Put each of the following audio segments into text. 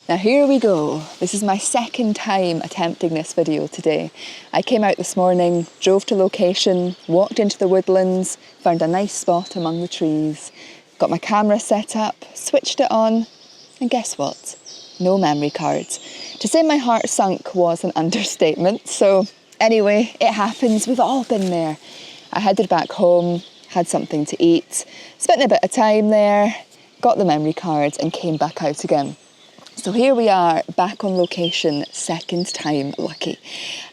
Now here we go. This is my second time attempting this video today. I came out this morning, drove to location, walked into the woodlands, found a nice spot among the trees, got my camera set up, switched it on, and guess what? No memory card. To say my heart sunk was an understatement. So anyway, it happens, we've all been there. I headed back home, had something to eat, spent a bit of time there, got the memory card and came back out again. So here we are, back on location, second time lucky.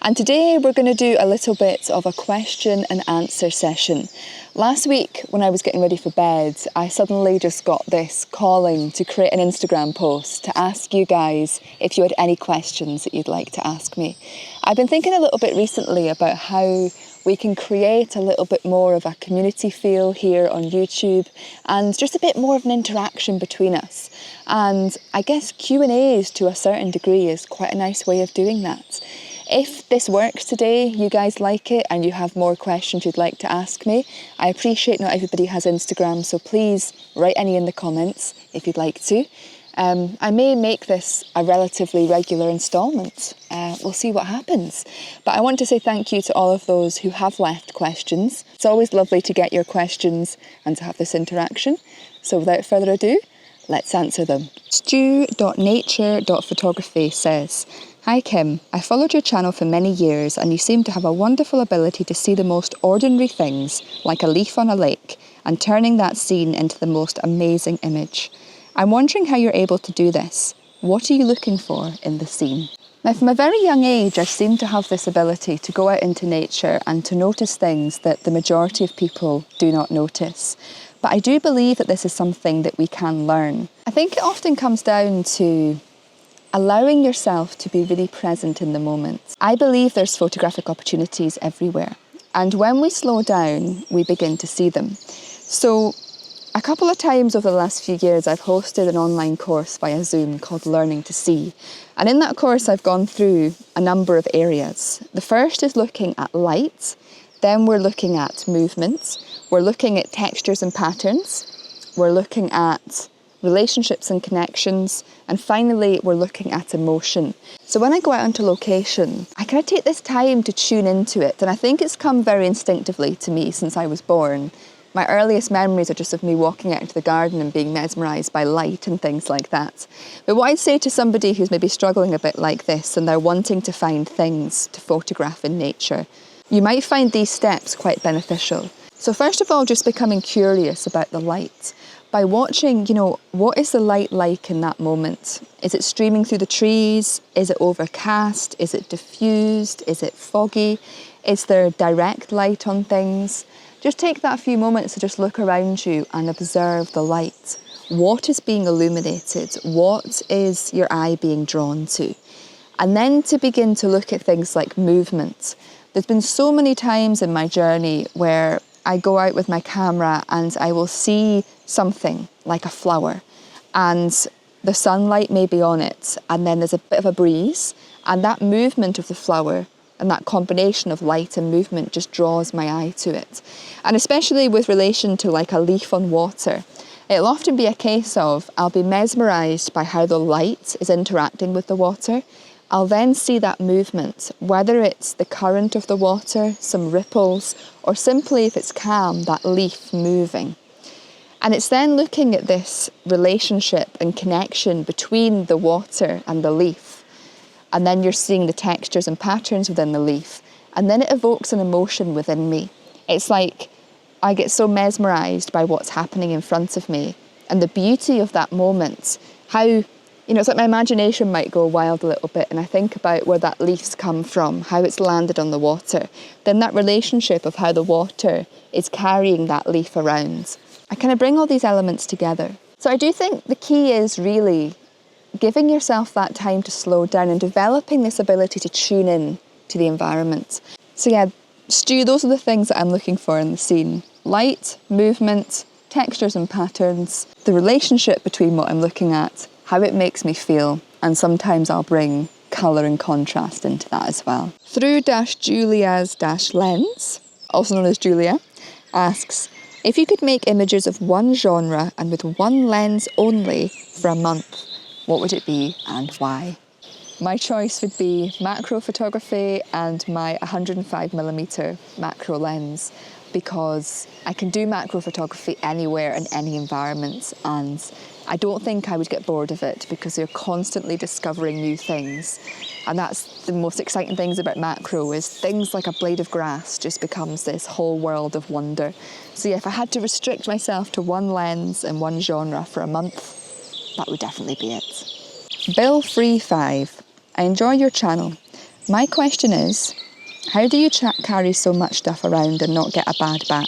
And today we're going to do a little bit of a question and answer session. Last week, when I was getting ready for bed, I suddenly just got this calling to create an Instagram post to ask you guys if you had any questions that you'd like to ask me. I've been thinking a little bit recently about how we can create a little bit more of a community feel here on YouTube and just a bit more of an interaction between us. And I guess Q&As to a certain degree is quite a nice way of doing that. If this works today, you guys like it and you have more questions you'd like to ask me, I appreciate not everybody has Instagram, so please write any in the comments if you'd like to. I may make this a relatively regular instalment. We'll see what happens. But I want to say thank you to all of those who have left questions. It's always lovely to get your questions and to have this interaction. So without further ado, let's answer them. Stu.nature.photography says, "Hi Kim, I followed your channel for many years and you seem to have a wonderful ability to see the most ordinary things, like a leaf on a lake, and turning that scene into the most amazing image. I'm wondering how you're able to do this. What are you looking for in the scene?" Now, from a very young age, I seem to have this ability to go out into nature and to notice things that the majority of people do not notice. But I do believe that this is something that we can learn. I think it often comes down to allowing yourself to be really present in the moment. I believe there's photographic opportunities everywhere. And when we slow down, we begin to see them. So a couple of times over the last few years, I've hosted an online course via Zoom called Learning to See. And in that course, I've gone through a number of areas. The first is looking at light. Then we're looking at movement. We're looking at textures and patterns. We're looking at relationships and connections. And finally, we're looking at emotion. So when I go out onto location, I kind of take this time to tune into it. And I think it's come very instinctively to me since I was born. My earliest memories are just of me walking out into the garden and being mesmerised by light and things like that. But what I'd say to somebody who's maybe struggling a bit like this and they're wanting to find things to photograph in nature, you might find these steps quite beneficial. So first of all, just becoming curious about the light. By watching, what is the light like in that moment? Is it streaming through the trees? Is it overcast? Is it diffused? Is it foggy? Is there direct light on things? Just take that few moments to just look around you and observe the light. What is being illuminated? What is your eye being drawn to? And then to begin to look at things like movement. There's been so many times in my journey where I go out with my camera and I will see something like a flower and the sunlight may be on it and then there's a bit of a breeze and that movement of the flower and that combination of light and movement just draws my eye to it. And especially with relation to like a leaf on water, it'll often be a case of I'll be mesmerised by how the light is interacting with the water. I'll then see that movement, whether it's the current of the water, some ripples, or simply if it's calm, that leaf moving. And it's then looking at this relationship and connection between the water and the leaf. And then you're seeing the textures and patterns within the leaf. And then it evokes an emotion within me. It's like I get so mesmerised by what's happening in front of me and the beauty of that moment, how, it's like my imagination might go wild a little bit and I think about where that leaf's come from, how it's landed on the water. Then that relationship of how the water is carrying that leaf around. I kind of bring all these elements together. So I do think the key is really giving yourself that time to slow down and developing this ability to tune in to the environment. So yeah, Stu, those are the things that I'm looking for in the scene. Light, movement, textures and patterns, the relationship between what I'm looking at, how it makes me feel, and sometimes I'll bring colour and contrast into that as well. Through-Julia's-Lens, also known as Julia, asks, if you could make images of one genre and with one lens only for a month, what would it be and why? My choice would be macro photography and my 105mm macro lens, because I can do macro photography anywhere in any environment, and I don't think I would get bored of it because you're constantly discovering new things. And that's the most exciting things about macro, is things like a blade of grass just becomes this whole world of wonder. So yeah, if I had to restrict myself to one lens and one genre for a month, that would definitely be it. Bill Free 5. I enjoy your channel. My question is, how do you carry so much stuff around and not get a bad back?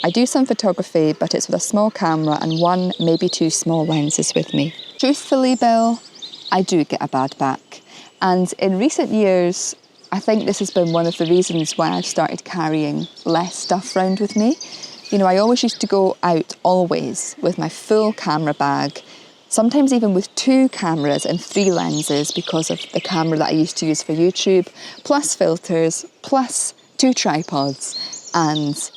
I do some photography, but it's with a small camera and one, maybe two small lenses with me. Truthfully, Bill, I do get a bad back. And in recent years, I think this has been one of the reasons why I've started carrying less stuff around with me. You know, I always used to go out always with my full camera bag, sometimes even with 2 cameras and 3 lenses because of the camera that I used to use for YouTube, plus filters, plus 2 tripods and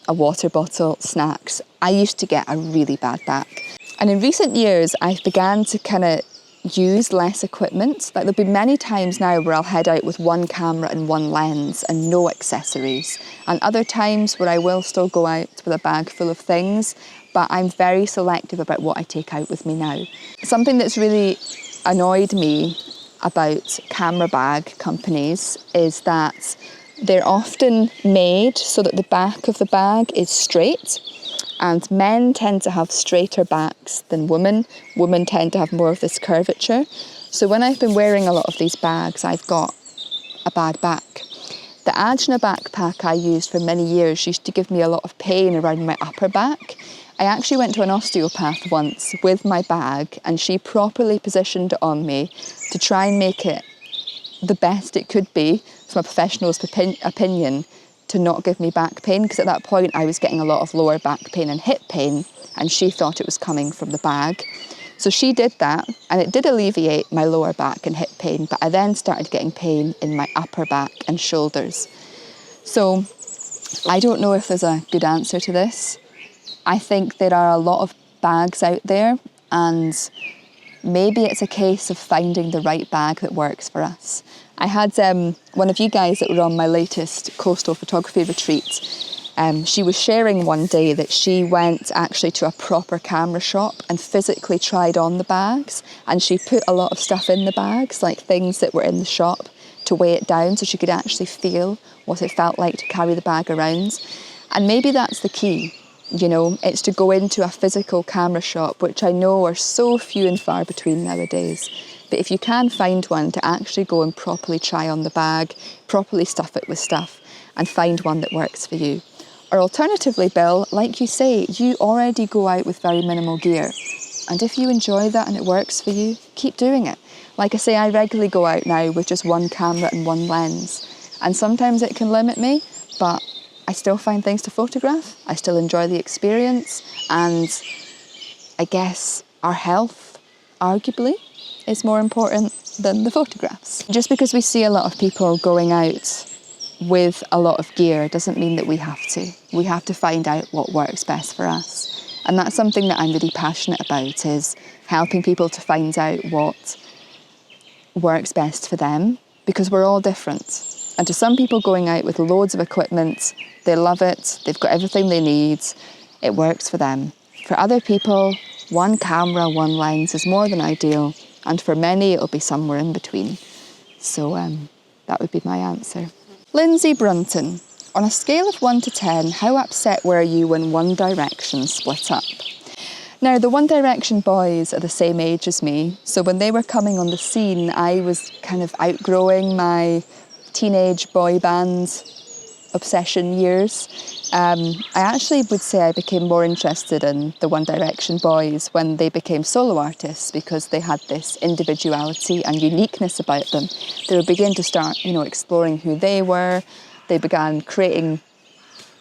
a water bottle, snacks. I used to get a really bad back. And in recent years, I've began to kind of use less equipment. Like, there'll be many times now where I'll head out with 1 camera and 1 lens and no accessories. And other times where I will still go out with a bag full of things, but I'm very selective about what I take out with me now. Something that's really annoyed me about camera bag companies is that they're often made so that the back of the bag is straight, and men tend to have straighter backs than women. Women tend to have more of this curvature. So when I've been wearing a lot of these bags, I've got a bad back. The Ajna backpack I used for many years used to give me a lot of pain around my upper back. I actually went to an osteopath once with my bag, and she properly positioned it on me to try and make it the best it could be, from a professional's opinion, to not give me back pain, because at that point I was getting a lot of lower back pain and hip pain, and she thought it was coming from the bag. So she did that, and it did alleviate my lower back and hip pain, but I then started getting pain in my upper back and shoulders. So I don't know if there's a good answer to this. I think there are a lot of bags out there, and maybe it's a case of finding the right bag that works for us. I had one of you guys that were on my latest coastal photography retreat. She was sharing one day that she went actually to a proper camera shop and physically tried on the bags, and she put a lot of stuff in the bags, like things that were in the shop, to weigh it down so she could actually feel what it felt like to carry the bag around. And maybe that's the key. You know, it's to go into a physical camera shop, which I know are so few and far between nowadays. But if you can find one, to actually go and properly try on the bag, properly stuff it with stuff, and find one that works for you. Or alternatively, Bill, like you say, you already go out with very minimal gear. And if you enjoy that and it works for you, keep doing it. Like I say, I regularly go out now with just 1 camera and 1 lens. And sometimes it can limit me, but I still find things to photograph. I still enjoy the experience, and I guess our health, arguably, is more important than the photographs. Just because we see a lot of people going out with a lot of gear doesn't mean that we have to. We have to find out what works best for us. And that's something that I'm really passionate about, is helping people to find out what works best for them, because we're all different. And to some people going out with loads of equipment, they love it, they've got everything they need, it works for them. For other people, 1 camera, 1 lens is more than ideal, and for many it'll be somewhere in between. So that would be my answer. Lindsay Brunton, on a scale of 1 to 10, how upset were you when One Direction split up? Now, the One Direction boys are the same age as me, so when they were coming on the scene, I was kind of outgrowing my teenage boy band obsession years. I actually would say I became more interested in the One Direction boys when they became solo artists, because they had this individuality and uniqueness about them. They would begin to start, exploring who they were. They began creating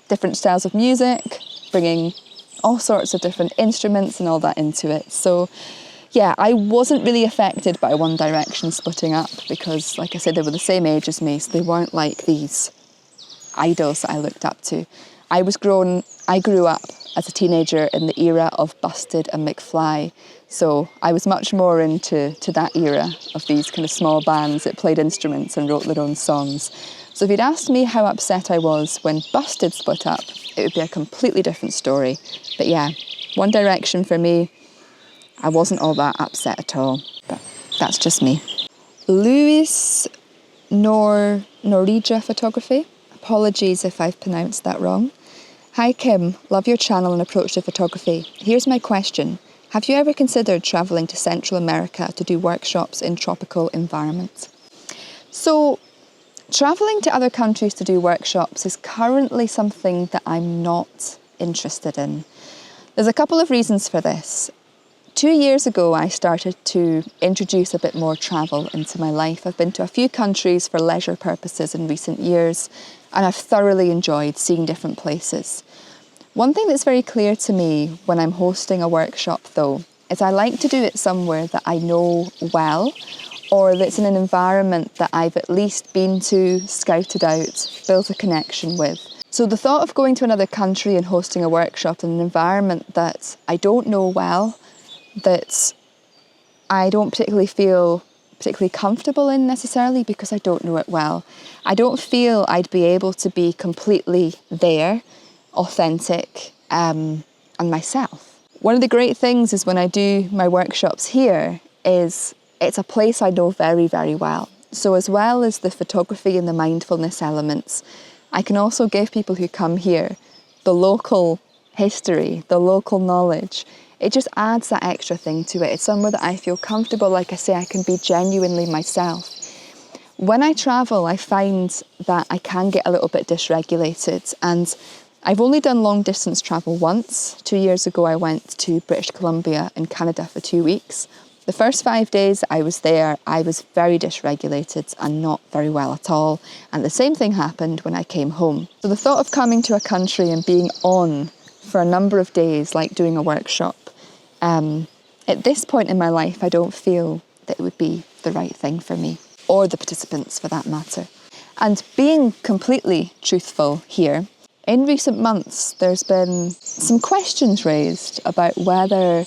different styles of music, bringing all sorts of different instruments and all that into it. So yeah, I wasn't really affected by One Direction splitting up, because, like I said, they were the same age as me, so they weren't like these idols that I looked up to. I grew up as a teenager in the era of Busted and McFly, So I was much more into that era of these kind of small bands that played instruments and wrote their own songs. So if you'd asked me how upset I was when Busted split up, it would be a completely different story. But yeah, One Direction for me, I wasn't all that upset at all. But that's just me. Luis Norija Photography. Apologies if I've pronounced that wrong. Hi Kim, love your channel and approach to photography. Here's my question. Have you ever considered travelling to Central America to do workshops in tropical environments? So, travelling to other countries to do workshops is currently something that I'm not interested in. There's a couple of reasons for this. 2 years ago, I started to introduce a bit more travel into my life. I've been to a few countries for leisure purposes in recent years, and I've thoroughly enjoyed seeing different places. One thing that's very clear to me when I'm hosting a workshop, though, is I like to do it somewhere that I know well, or that's in an environment that I've at least been to, scouted out, built a connection with. So the thought of going to another country and hosting a workshop in an environment that I don't know well, that I don't particularly feel particularly comfortable in necessarily because I don't know it well. I don't feel I'd be able to be completely there, authentic, and myself. One of the great things is when I do my workshops here is it's a place I know very, very well. So as well as the photography and the mindfulness elements, I can also give people who come here the local history, the local knowledge. It just adds that extra thing to it. It's somewhere that I feel comfortable, like I say, I can be genuinely myself. When I travel, I find that I can get a little bit dysregulated, and I've only done long distance travel once. 2 years ago, I went to British Columbia in Canada for 2 weeks. The first 5 days I was there, I was very dysregulated and not very well at all. And the same thing happened when I came home. So the thought of coming to a country and being on for a number of days, like doing a workshop, at this point in my life, I don't feel that it would be the right thing for me, or the participants for that matter. And being completely truthful here, in recent months, there's been some questions raised about whether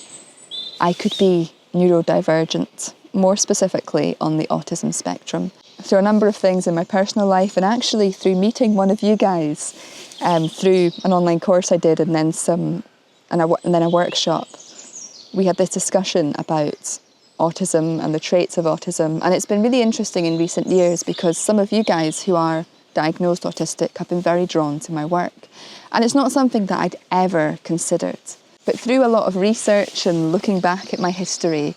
I could be neurodivergent, more specifically on the autism spectrum. Through a number of things in my personal life, and actually through meeting one of you guys, through an online course I did and then a workshop, we had this discussion about autism and the traits of autism. And it's been really interesting in recent years because some of you guys who are diagnosed autistic have been very drawn to my work. And it's not something that I'd ever considered. But through a lot of research and looking back at my history,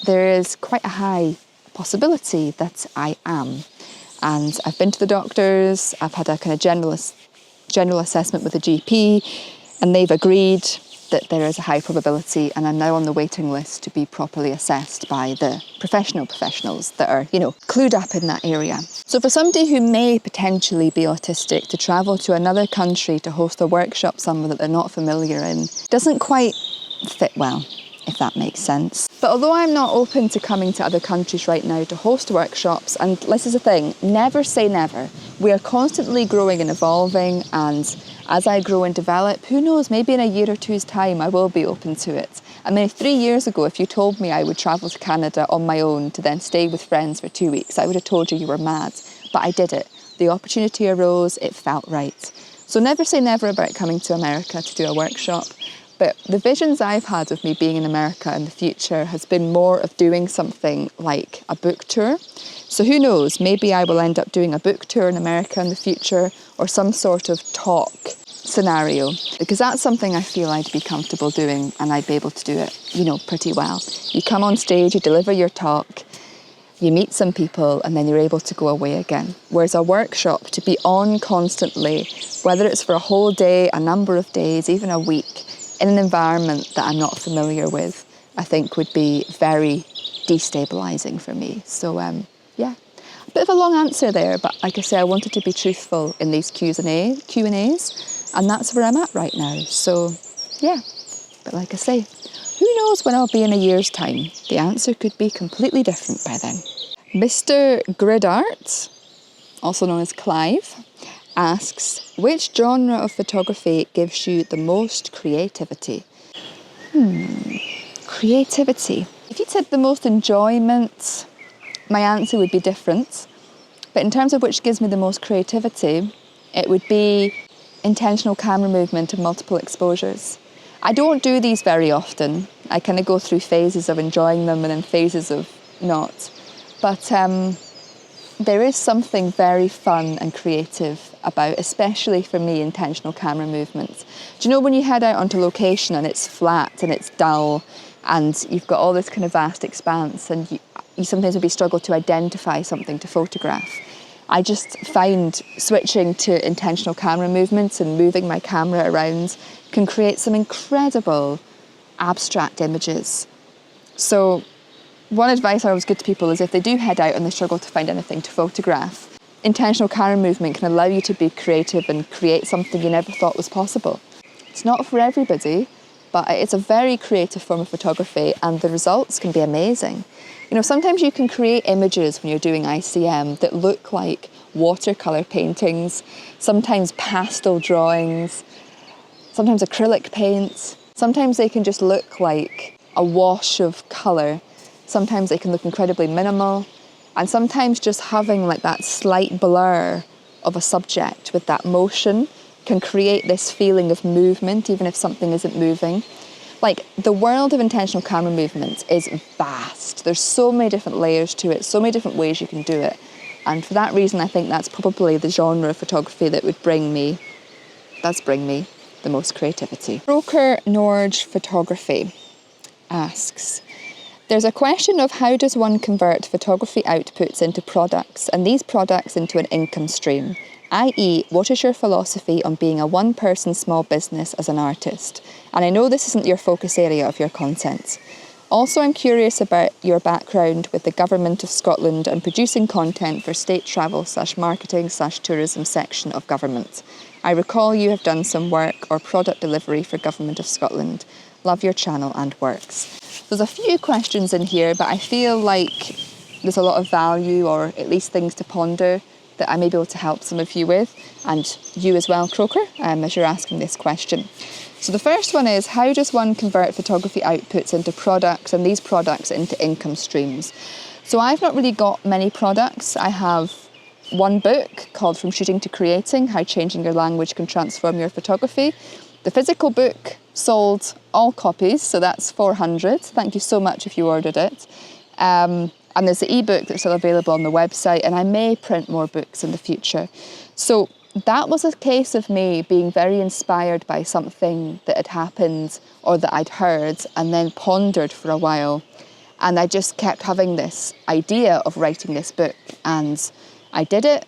there is quite a high possibility that I am. And I've been to the doctors, I've had a kind of general assessment with a GP, and they've agreed that there is a high probability, and I'm now on the waiting list to be properly assessed by the professionals that are, clued up in that area. So for somebody who may potentially be autistic to travel to another country to host a workshop somewhere that they're not familiar in doesn't quite fit well, if that makes sense. But although I'm not open to coming to other countries right now to host workshops, and this is the thing, never say never. We are constantly growing and evolving, and as I grow and develop, who knows, maybe in a year or two's time I will be open to it. I mean, 3 years ago, if you told me I would travel to Canada on my own to then stay with friends for 2 weeks, I would have told you were mad. But I did it. The opportunity arose, it felt right. So never say never about coming to America to do a workshop. But the visions I've had of me being in America in the future has been more of doing something like a book tour. So who knows, maybe I will end up doing a book tour in America in the future, or some sort of talk scenario, because that's something I feel I'd be comfortable doing, and I'd be able to do it, pretty well. You come on stage, you deliver your talk, you meet some people, and then you're able to go away again. Whereas a workshop, to be on constantly, whether it's for a whole day, a number of days, even a week, in an environment that I'm not familiar with, I think would be very destabilising for me. So, yeah, a bit of a long answer there, but like I say, I wanted to be truthful in these Q&As, and that's where I'm at right now. So, yeah, but like I say, who knows when I'll be in a year's time? The answer could be completely different by then. Mr. Gridart, also known as Clive, asks, which genre of photography gives you the most creativity? Creativity. If you said the most enjoyment, my answer would be different. But in terms of which gives me the most creativity, it would be intentional camera movement and multiple exposures. I don't do these very often. I kind of go through phases of enjoying them and then phases of not. But there is something very fun and creative about, especially for me, intentional camera movements. Do you know when you head out onto location and it's flat and it's dull and you've got all this kind of vast expanse and you sometimes maybe struggle to identify something to photograph? I just find switching to intentional camera movements and moving my camera around can create some incredible abstract images. So one advice I always give to people is if they do head out and they struggle to find anything to photograph, intentional camera movement can allow you to be creative and create something you never thought was possible. It's not for everybody, but it's a very creative form of photography and the results can be amazing. You know, sometimes you can create images when you're doing ICM that look like watercolour paintings, sometimes pastel drawings, sometimes acrylic paint. Sometimes they can just look like a wash of colour. Sometimes they can look incredibly minimal. And sometimes just having like that slight blur of a subject with that motion can create this feeling of movement, even if something isn't moving. Like, the world of intentional camera movement is vast. There's so many different layers to it, so many different ways you can do it. And for that reason, I think that's probably the genre of photography that would bring me the most creativity. Broker Norge Photography asks, there's a question of how does one convert photography outputs into products and these products into an income stream? i.e., what is your philosophy on being a one-person small business as an artist? And I know this isn't your focus area of your content. Also, I'm curious about your background with the Government of Scotland and producing content for state travel/marketing/tourism section of government. I recall you have done some work or product delivery for Government of Scotland. Love your channel and works. There's a few questions in here, but I feel like there's a lot of value or at least things to ponder that I may be able to help some of you with, and you as well, Croker, as you're asking this question. So the first one is, how does one convert photography outputs into products and these products into income streams? So I've not really got many products. I have one book called From Shooting to Creating, How Changing Your Language Can Transform Your Photography. The physical book sold all copies, so that's 400. Thank you so much if you ordered it. And there's the ebook that's still available on the website, and I may print more books in the future. So that was a case of me being very inspired by something that had happened or that I'd heard and then pondered for a while. And I just kept having this idea of writing this book, and I did it.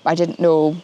I didn't know,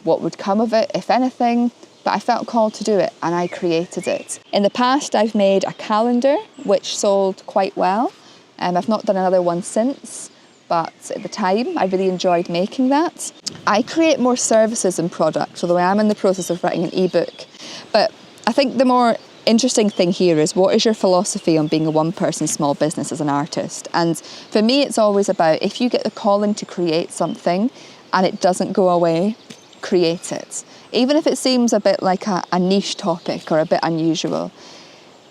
what would come of it, if anything, but I felt called to do it and I created it. In the past, I've made a calendar which sold quite well. I've not done another one since, but at the time I really enjoyed making that. I create more services and products, although I am in the process of writing an ebook. But I think the more interesting thing here is, what is your philosophy on being a one-person small business as an artist? And for me, it's always about, if you get the calling to create something and it doesn't go away, create it. Even if it seems a bit like a niche topic or a bit unusual.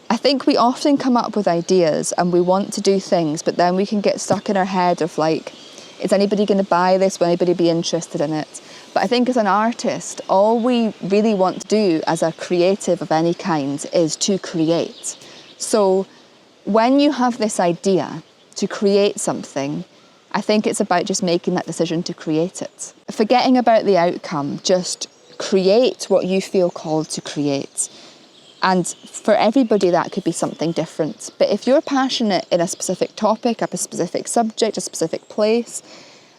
I think we often come up with ideas and we want to do things, but then we can get stuck in our head of like, is anybody going to buy this? Will anybody be interested in it? But I think as an artist, all we really want to do as a creative of any kind is to create. So when you have this idea to create something, I think it's about just making that decision to create it. Forgetting about the outcome, just create what you feel called to create. And for everybody, that could be something different. But if you're passionate in a specific topic, a specific subject, a specific place,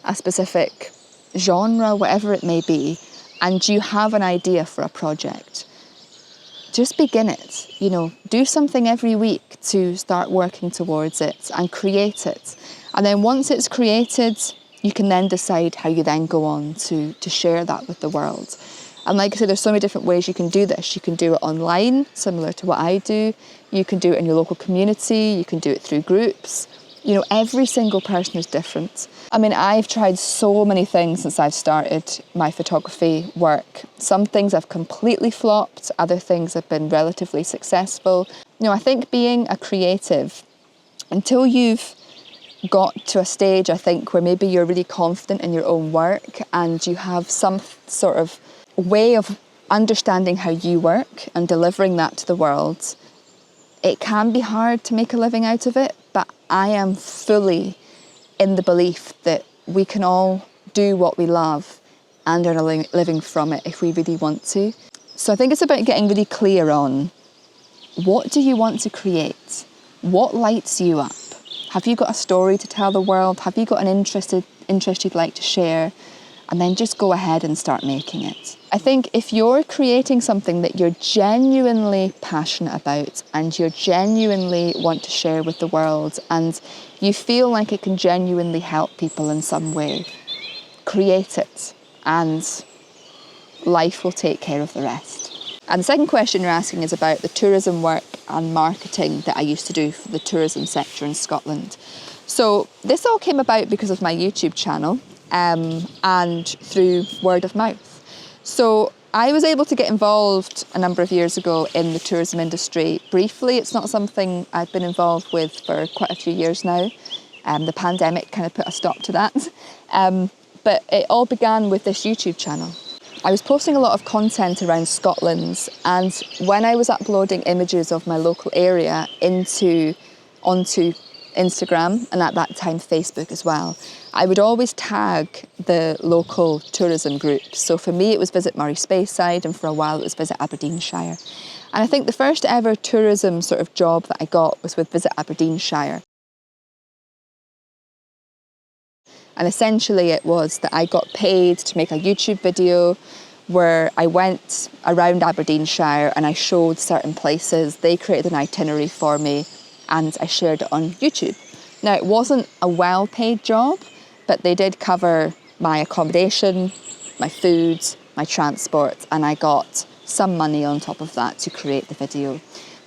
a specific genre, whatever it may be, and you have an idea for a project, just begin it. Do something every week to start working towards it and create it. And then once it's created, you can then decide how you then go on to share that with the world. And like I said, there's so many different ways you can do this. You can do it online, similar to what I do. You can do it in your local community. You can do it through groups. You know, every single person is different. I mean, I've tried so many things since I've started my photography work. Some things have completely flopped, other things have been relatively successful. You know, I think being a creative, until you've got to a stage, I think, where maybe you're really confident in your own work and you have some sort of way of understanding how you work and delivering that to the world, it can be hard to make a living out of it, but I am fully in the belief that we can all do what we love and earn a living from it if we really want to. So I think it's about getting really clear on, what do you want to create? What lights you up? Have you got a story to tell the world? Have you got an interest you'd like to share? And then just go ahead and start making it. I think if you're creating something that you're genuinely passionate about and you genuinely want to share with the world and you feel like it can genuinely help people in some way, create it and life will take care of the rest. And the second question you're asking is about the tourism work and marketing that I used to do for the tourism sector in Scotland. So this all came about because of my YouTube channel and through word of mouth. So I was able to get involved a number of years ago in the tourism industry briefly. It's not something I've been involved with for quite a few years now. The pandemic kind of put a stop to that. But it all began with this YouTube channel. I was posting a lot of content around Scotland, and when I was uploading images of my local area onto Instagram, and at that time Facebook as well, I would always tag the local tourism groups. So for me it was Visit Moray Speyside, and for a while it was Visit Aberdeenshire. And I think the first ever tourism sort of job that I got was with Visit Aberdeenshire. And essentially it was that I got paid to make a YouTube video where I went around Aberdeenshire and I showed certain places. They created an itinerary for me and I shared it on YouTube. Now, it wasn't a well-paid job, but they did cover my accommodation, my food, my transport, and I got some money on top of that to create the video.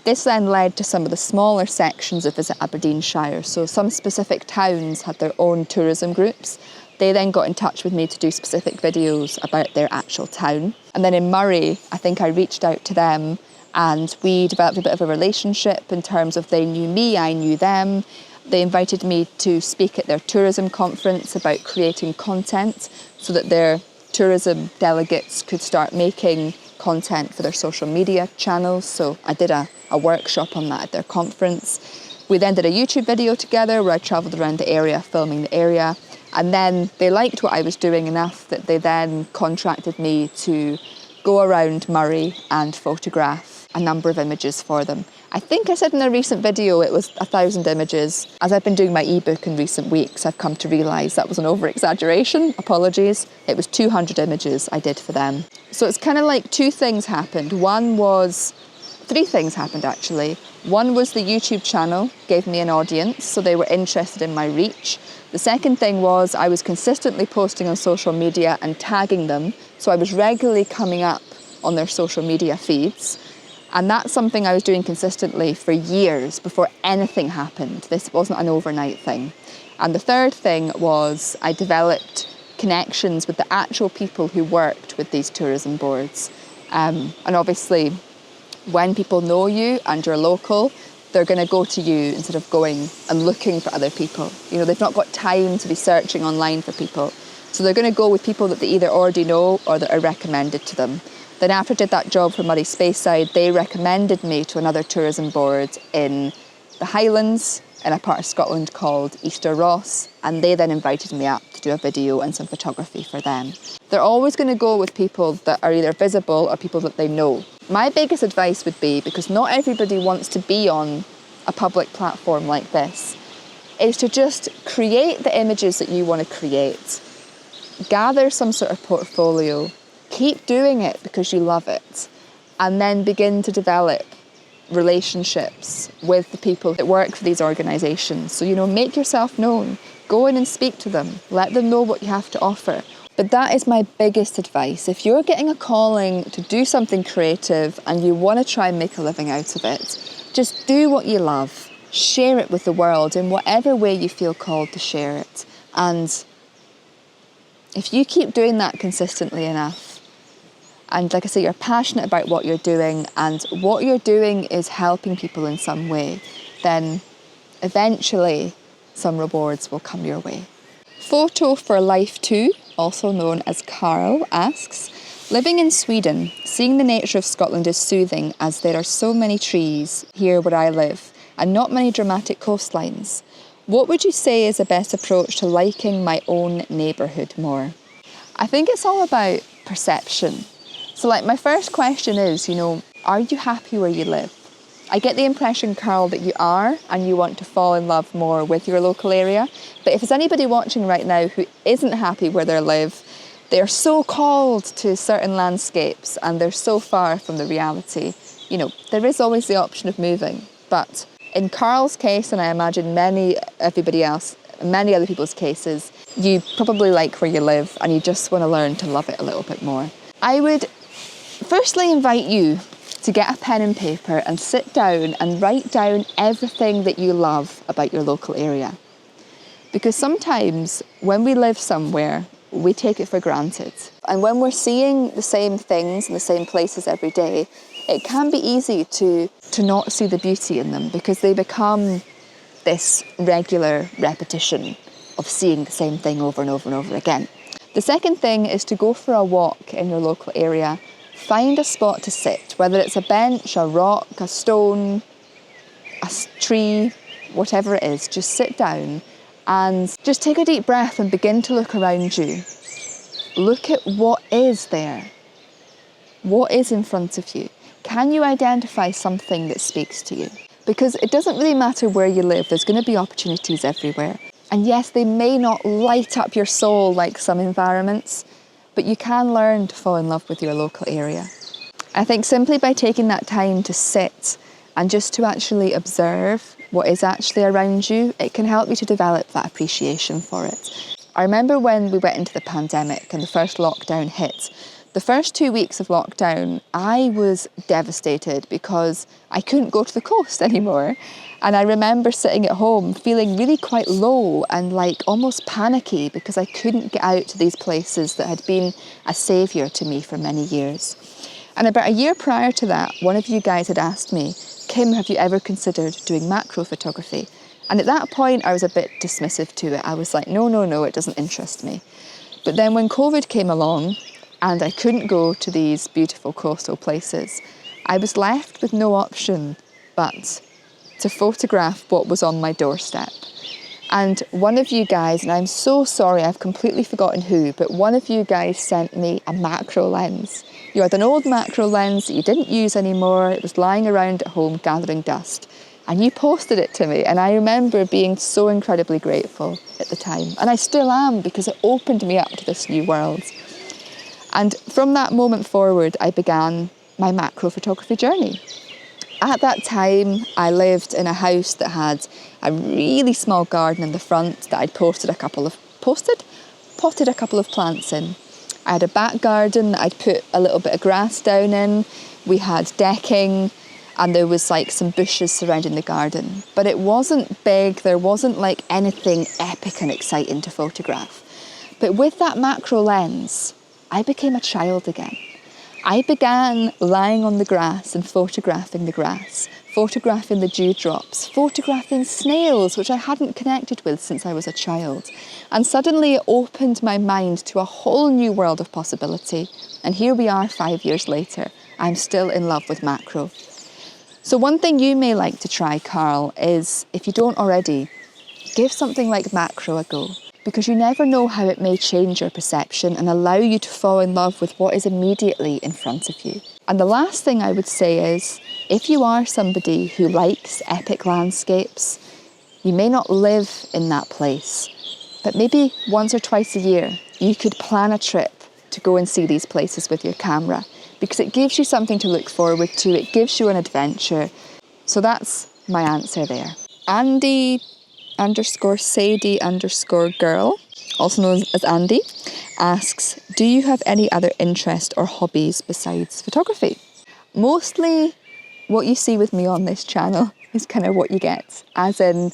This then led to some of the smaller sections of Visit Aberdeenshire. So some specific towns had their own tourism groups. They then got in touch with me to do specific videos about their actual town. And then in Moray, I think I reached out to them and we developed a bit of a relationship in terms of they knew me, I knew them. They invited me to speak at their tourism conference about creating content so that their tourism delegates could start making content for their social media channels. So I did a workshop on that at their conference. We then did a YouTube video together where I travelled around the area, filming the area. And then they liked what I was doing enough that they then contracted me to go around Moray and photograph a number of images for them. I think I said in a recent video it was 1,000 images. As I've been doing my ebook in recent weeks, I've come to realise that was an over-exaggeration. Apologies. It was 200 images I did for them. So it's kind of like three things happened actually. One was the YouTube channel gave me an audience, so they were interested in my reach. The second thing was I was consistently posting on social media and tagging them, so I was regularly coming up on their social media feeds. And that's something I was doing consistently for years before anything happened. This wasn't an overnight thing. And the third thing was I developed connections with the actual people who worked with these tourism boards. And obviously, when people know you and you're local, they're going to go to you instead of going and looking for other people. You know, they've not got time to be searching online for people. So they're going to go with people that they either already know or that are recommended to them. Then after I did that job for Moray Speyside, they recommended me to another tourism board in the Highlands in a part of Scotland called Easter Ross, and they then invited me up to do a video and some photography for them. They're always going to go with people that are either visible or people that they know. My biggest advice would be, because not everybody wants to be on a public platform like this, is to just create the images that you want to create, gather some sort of portfolio, keep doing it because you love it, and then begin to develop relationships with the people that work for these organisations. So, you know, make yourself known, go in and speak to them, let them know what you have to offer. But that is my biggest advice. If you're getting a calling to do something creative and you want to try and make a living out of it, just do what you love. share it with the world in whatever way you feel called to share it. And if you keep doing that consistently enough, and like I say, you're passionate about what you're doing, and what you're doing is helping people in some way, then eventually some rewards will come your way. Photo for Life 2, also known as Carl, asks, living in Sweden, seeing the nature of Scotland is soothing as there are so many trees here where I live and not many dramatic coastlines. What would you say is the best approach to liking my own neighbourhood more? I think it's all about perception. So like my first question is, are you happy where you live? I get the impression, Carl, that you are and you want to fall in love more with your local area. But if there's anybody watching right now who isn't happy where they live, they're so called to certain landscapes and they're so far from the reality, there is always the option of moving. But in Carl's case, and I imagine many other people's cases, you probably like where you live and you just want to learn to love it a little bit more. I would firstly invite you to get a pen and paper and sit down and write down everything that you love about your local area. Because sometimes when we live somewhere, we take it for granted. And when we're seeing the same things in the same places every day, it can be easy to not see the beauty in them because they become this regular repetition of seeing the same thing over and over and over again. The second thing is to go for a walk in your local area. Find a spot to sit, whether it's a bench, a rock, a stone, a tree, whatever it is. Just sit down and just take a deep breath and begin to look around you. Look at what is there. What is in front of you? Can you identify something that speaks to you? Because it doesn't really matter where you live, there's going to be opportunities everywhere. And yes, they may not light up your soul like some environments, but you can learn to fall in love with your local area. I think simply by taking that time to sit and just to actually observe what is actually around you, it can help you to develop that appreciation for it. I remember when we went into the pandemic and the first lockdown hit, the first 2 weeks of lockdown, I was devastated because I couldn't go to the coast anymore. And I remember sitting at home feeling really quite low and like almost panicky because I couldn't get out to these places that had been a saviour to me for many years. And about a year prior to that, one of you guys had asked me, Kim, have you ever considered doing macro photography? And at that point, I was a bit dismissive to it. I was like, no, it doesn't interest me. But then when COVID came along and I couldn't go to these beautiful coastal places, I was left with no option but to photograph what was on my doorstep. And one of you guys, and I'm so sorry, I've completely forgotten who, but one of you guys sent me a macro lens. You had an old macro lens that you didn't use anymore. It was lying around at home gathering dust. And you posted it to me. And I remember being so incredibly grateful at the time. And I still am, because it opened me up to this new world. And from that moment forward, I began my macro photography journey. At that time, I lived in a house that had a really small garden in the front that I'd potted a couple of plants in. I had a back garden that I'd put a little bit of grass down in. We had decking and there was like some bushes surrounding the garden. But it wasn't big, there wasn't like anything epic and exciting to photograph. But with that macro lens, I became a child again. I began lying on the grass and photographing the grass, photographing the dewdrops, photographing snails, which I hadn't connected with since I was a child. And suddenly it opened my mind to a whole new world of possibility. And here we are 5 years later. I'm still in love with macro. So one thing you may like to try, Carl, is, if you don't already, give something like macro a go. Because you never know how it may change your perception and allow you to fall in love with what is immediately in front of you. And the last thing I would say is, if you are somebody who likes epic landscapes, you may not live in that place, but maybe once or twice a year, you could plan a trip to go and see these places with your camera, because it gives you something to look forward to, it gives you an adventure. So that's my answer there. Andy_Sadie_girl, also known as Andy, asks, do you have any other interest or hobbies besides photography? Mostly what you see with me on this channel. is kind of what you get. As in,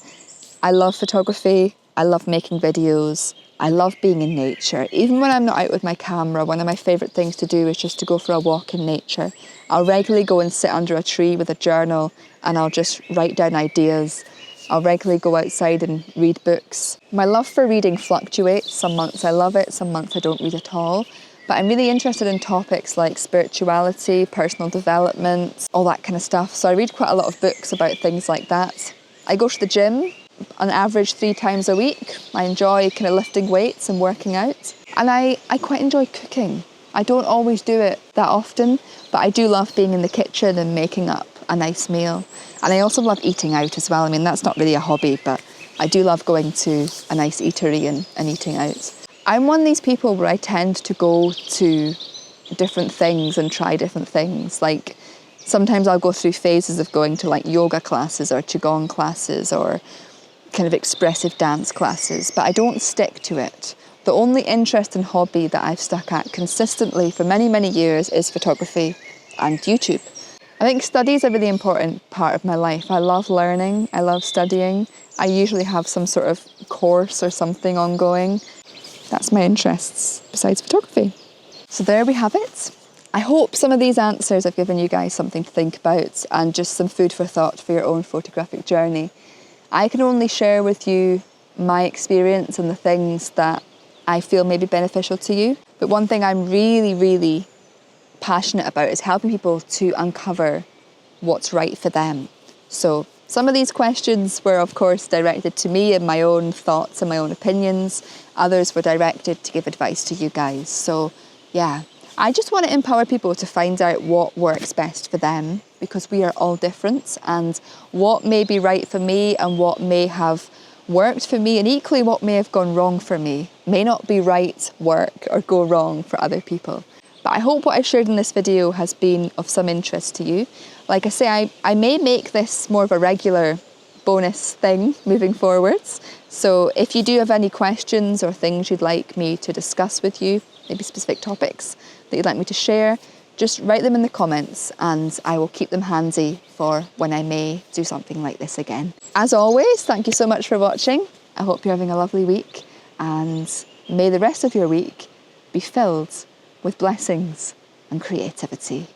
I love photography, I love making videos, I love being in nature. Even when I'm not out with my camera, one of my favourite things to do is just to go for a walk in nature. I'll regularly go and sit under a tree with a journal and I'll just write down ideas. I'll regularly go outside and read books. My love for reading fluctuates. Some months I love it, some months I don't read at all. But I'm really interested in topics like spirituality, personal development, all that kind of stuff. So I read quite a lot of books about things like that. I go to the gym on average 3 times a week. I enjoy kind of lifting weights and working out. And I quite enjoy cooking. I don't always do it that often, but I do love being in the kitchen and making up a nice meal. And I also love eating out as well. I mean, that's not really a hobby, but I do love going to a nice eatery and eating out. I'm one of these people where I tend to go to different things and try different things. Like, sometimes I'll go through phases of going to like yoga classes or qigong classes or kind of expressive dance classes, but I don't stick to it. The only interest and hobby that I've stuck at consistently for many, many years is photography and YouTube. I think study is a really important part of my life. I love learning, I love studying. I usually have some sort of course or something ongoing. That's my interests besides photography. So there we have it. I hope some of these answers have given you guys something to think about and just some food for thought for your own photographic journey. I can only share with you my experience and the things that I feel may be beneficial to you. But one thing I'm really, really passionate about is helping people to uncover what's right for them. So some of these questions were of course directed to me and my own thoughts and my own opinions. Others were directed to give advice to you guys. So yeah, I just want to empower people to find out what works best for them, because we are all different, and what may be right for me and what may have worked for me and equally what may have gone wrong for me may not be right, work or go wrong for other people. But I hope what I shared in this video has been of some interest to you. Like I say, I may make this more of a regular bonus thing moving forwards. So if you do have any questions or things you'd like me to discuss with you, maybe specific topics that you'd like me to share, just write them in the comments and I will keep them handy for when I may do something like this again. As always, thank you so much for watching. I hope you're having a lovely week, and may the rest of your week be filled with blessings and creativity.